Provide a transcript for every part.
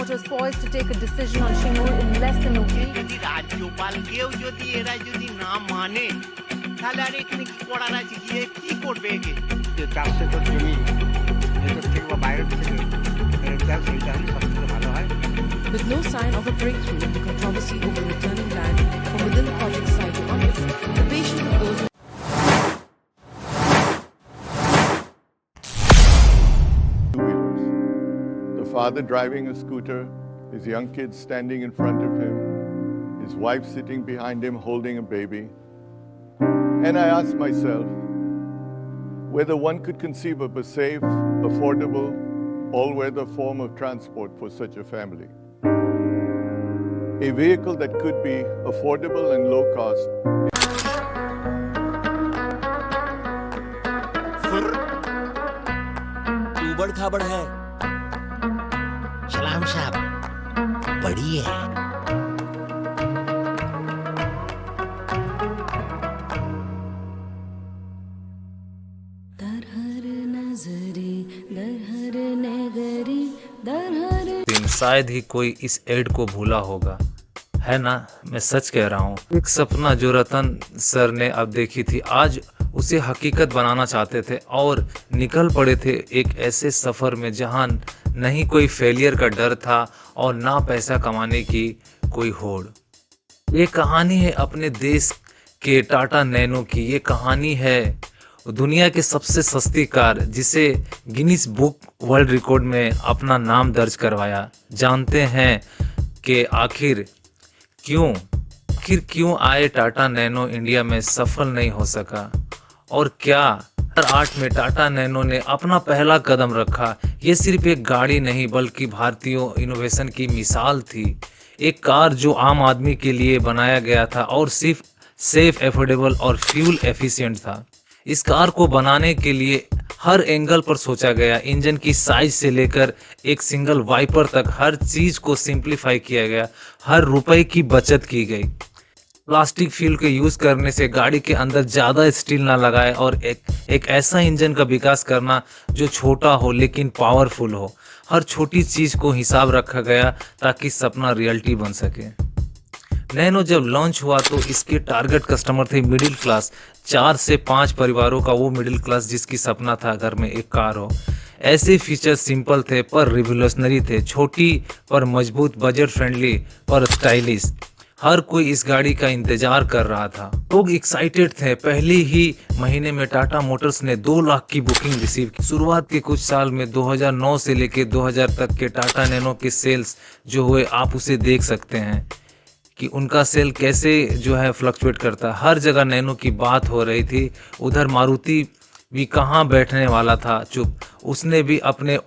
Promoters poised to take a decision on Shingur in less than a week. যদি রাজ্যপালকেও যদি এরা যদি না মানে তাহলে আর এখানে কি করার আছে, গিয়ে কি করবে একে? যে 4 একর জমি ভেতর থেকে বা বাইরে থেকে সেটা হলে সবথেকে ভালো হয়। With no sign of a breakthrough in the controversy over returning land from within the project site to others, the patient of those The father driving a scooter, his young kids standing in front of him, his wife sitting behind him holding a baby. And I asked myself whether one could conceive of a safe, affordable, all-weather form of transport for such a family. A vehicle that could be affordable and low cost. उबड़ खाबड़ है। सलाम साहब, बड़ी है। शायद ही कोई इस एड को भूला होगा, है ना? मैं सच कह रहा हूँ। एक सपना जो रतन सर ने अब देखी थी, आज उसे हकीकत बनाना चाहते थे और निकल पड़े थे एक ऐसे सफ़र में जहाँ नहीं कोई फेलियर का डर था और ना पैसा कमाने की कोई होड़। ये कहानी है अपने देश के टाटा नैनो की। ये कहानी है दुनिया की सबसे सस्ती कार जिसे गिनीज बुक वर्ल्ड रिकॉर्ड में अपना नाम दर्ज करवाया। जानते हैं कि आखिर क्यों आए टाटा नैनो इंडिया में सफल नहीं हो सका, और क्या 2008 में टाटा नैनो ने अपना पहला कदम रखा। ये सिर्फ एक गाड़ी नहीं बल्कि भारतीय इनोवेशन की मिसाल थी। एक कार जो आम आदमी के लिए बनाया गया था और सिर्फ सेफ, एफोर्डेबल और फ्यूल एफिशिएंट था। इस कार को बनाने के लिए हर एंगल पर सोचा गया। इंजन की साइज से लेकर एक सिंगल वाइपर तक हर चीज को सिंप्लीफाई किया गया। हर रुपए की बचत की गई। प्लास्टिक फ्यूल के यूज करने से गाड़ी के अंदर ज्यादा स्टील ना लगाए और एक ऐसा इंजन का विकास करना जो छोटा हो लेकिन पावरफुल हो। हर छोटी चीज को हिसाब रखा गया ताकि सपना रियलिटी बन सके। नैनो जब लॉन्च हुआ तो इसके टारगेट कस्टमर थे मिडिल क्लास, 4 से 5 परिवारों का वो मिडिल क्लास जिसकी सपना था घर में एक कार हो। ऐसे फीचर सिंपल थे पर रिवोल्यूशनरी थे, छोटी पर मजबूत, बजट फ्रेंडली पर स्टाइलिश। हर कोई इस गाड़ी का इंतजार कर रहा था। लोग एक्साइटेड थे। पहले ही महीने में टाटा मोटर्स ने 2 लाख की बुकिंग रिसीव की। शुरुआत के कुछ साल में 2009 से लेकर 2000 तक के टाटा नैनो के सेल्स जो हुए, आप उसे देख सकते हैं कि उनका सेल कैसे जो है फ्लक्चुएट करता है। हर जगह नैनो की बात हो रही थी। उधर मारुति भी कहाँ बैठने वाला था चुप। उसने भी अपने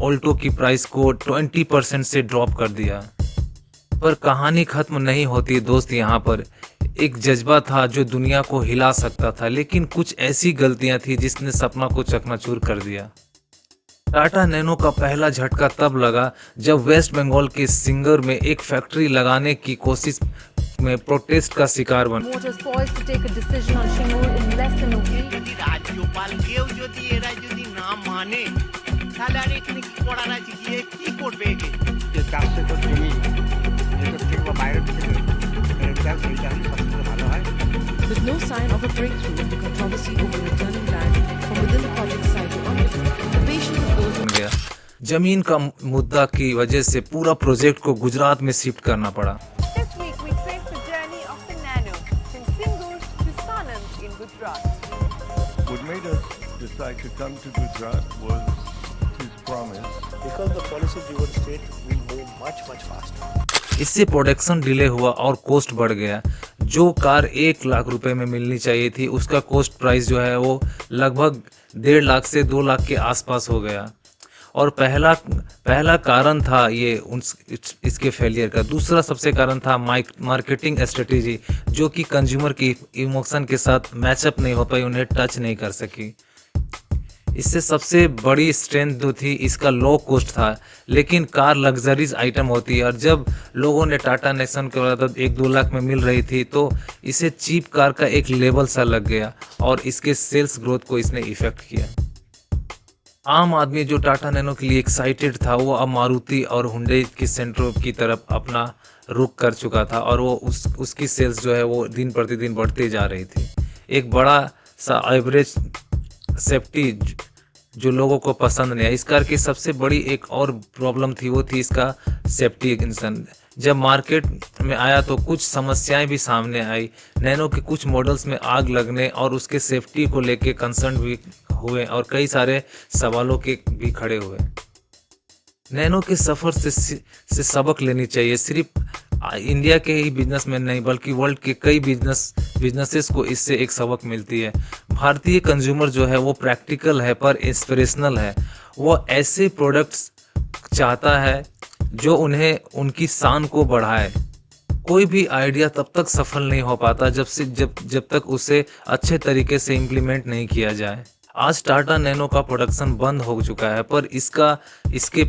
ऑल्टो की प्राइस को 20% से ड्रॉप कर दिया। पर कहानी खत्म नहीं होती दोस्त। यहाँ पर एक जज्बा था जो दुनिया को हिला सकता था, लेकिन कुछ ऐसी गलतियां थी जिसने सपना को चकनाचूर कर दिया। टाटा नैनो का पहला झटका तब लगा जब वेस्ट बंगाल के सिंगर में एक फैक्ट्री लगाने की कोशिश में प्रोटेस्ट का शिकार बना। Promoters poised to take a decision on Shingur in less than a week. যদি রাজ্যপালকেও যদি এরা যদি না মানে তাহলে আর এখানে কি করার আছে, গিয়ে কি করবে একে? যে 4 একর জমি ভেতর থেকে বা বাইরে থেকে সেটা হলে সবথেকে ভালো হয়। With no sign of a breakthrough in the controversy over returning land from within the project site to others, the patient of those बन गया। जमीन का मुद्दा की वजह से पूरा प्रोजेक्ट को गुजरात में शिफ्ट करना पड़ा। This week we trace the journey of the Nano from Singur to Sanand in Gujarat. What made us decide to come to Gujarat was his promise. Because the policy driven state will move much faster. इससे production delay हुआ और cost बढ़ गया। जो car 1 lakh रुपए में मिलनी चाहिए थी उसका कॉस्ट प्राइस जो है वो लगभग 1.5 लाख से 2 लाख के आसपास हो गया। और पहला कारण था ये इसके फेलियर का। दूसरा सबसे कारण था मार्केटिंग स्ट्रेटेजी जो कि कंज्यूमर की इमोशन के साथ मैचअप नहीं हो पाई, उन्हें टच नहीं कर सकी। इससे सबसे बड़ी स्ट्रेंथ जो थी इसका लो कॉस्ट था, लेकिन कार लग्जरीज आइटम होती है और जब लोगों ने टाटा नेक्सन के बाद 1-2 लाख में मिल रही थी तो इसे चीप कार का एक लेबल सा लग गया और इसके सेल्स ग्रोथ को इसने इफेक्ट किया। आम आदमी जो टाटा नैनो के लिए एक्साइटेड था वो अब मारुति और हुंडई की सेंट्रो की तरफ अपना रुख कर चुका था और वो उसकी सेल्स जो है वो दिन प्रतिदिन बढ़ती जा रही थी। एक बड़ा सा एवरेज सेफ्टी जो लोगों को पसंद नहीं है। इस कार की सबसे बड़ी एक और प्रॉब्लम थी, वो थी इसका सेफ्टी इंजन। जब मार्केट में आया तो कुछ समस्याएं भी सामने आई। नैनो के कुछ मॉडल्स में आग लगने और उसके सेफ्टी को लेके कंसर्न भी हुए और कई सारे सवालों के भी खड़े हुए। नैनो के सफ़र से सबक लेनी चाहिए। सिर्फ इंडिया के ही बिजनेसमैन नहीं बल्कि वर्ल्ड के कई बिजनेसेस को इससे एक सबक मिलती है। भारतीय कंज्यूमर जो है वो प्रैक्टिकल है पर इंस्पिरेशनल है। वो ऐसे प्रोडक्ट्स चाहता है जो उन्हें उनकी शान को बढ़ाए। कोई भी आइडिया तब तक सफल नहीं हो पाता जब तक उसे अच्छे तरीके से इम्प्लीमेंट नहीं किया जाए। आज टाटा नैनो का प्रोडक्शन बंद हो चुका है पर इसके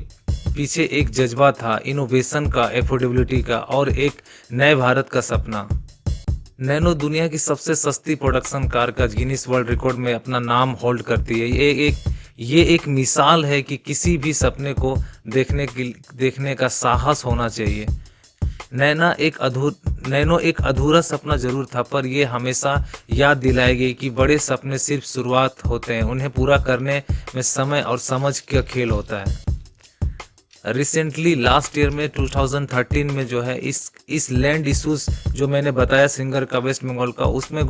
पीछे एक जज्बा था, इनोवेशन का, एफोर्डेबिलिटी का और एक नए भारत का सपना। नैनो दुनिया की सबसे सस्ती प्रोडक्शन कार का गिनीज वर्ल्ड रिकॉर्ड में अपना नाम होल्ड करती है। ये एक मिसाल है कि किसी भी सपने को देखने का साहस होना चाहिए। नैनो एक अधूरा सपना जरूर था पर यह हमेशा याद दिलाएगी कि बड़े सपने सिर्फ शुरुआत होते हैं, उन्हें पूरा करने में समय और समझ का खेल होता है। रिसेंटली लास्ट ईयर में 2013 में जो है इस लैंड इशूज जो मैंने बताया सिंगर का वेस्ट बंगाल का, उसमें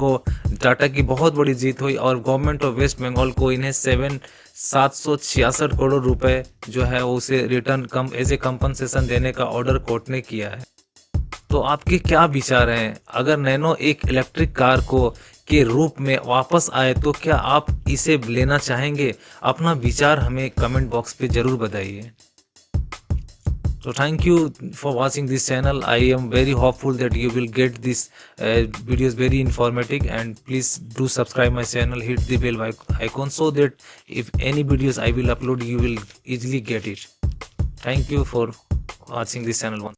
टाटा की बहुत बड़ी जीत हुई और गवर्नमेंट ऑफ वेस्ट बंगाल को इन्हें 766 करोड़ रुपए जो है उसे रिटर्न एज ए कंपनसेशन देने का ऑर्डर कोर्ट ने किया है। तो आपके क्या विचार हैं? अगर नैनो एक इलेक्ट्रिक कार के रूप में वापस आए तो क्या आप इसे लेना चाहेंगे? अपना विचार हमें कमेंट बॉक्स पे जरूर बताइए। So thank you for watching this channel. I am very hopeful that you will get this videos very informative, and please do subscribe my channel, hit the bell icon so that if any videos I will upload you will easily get it. Thank you for watching this channel once.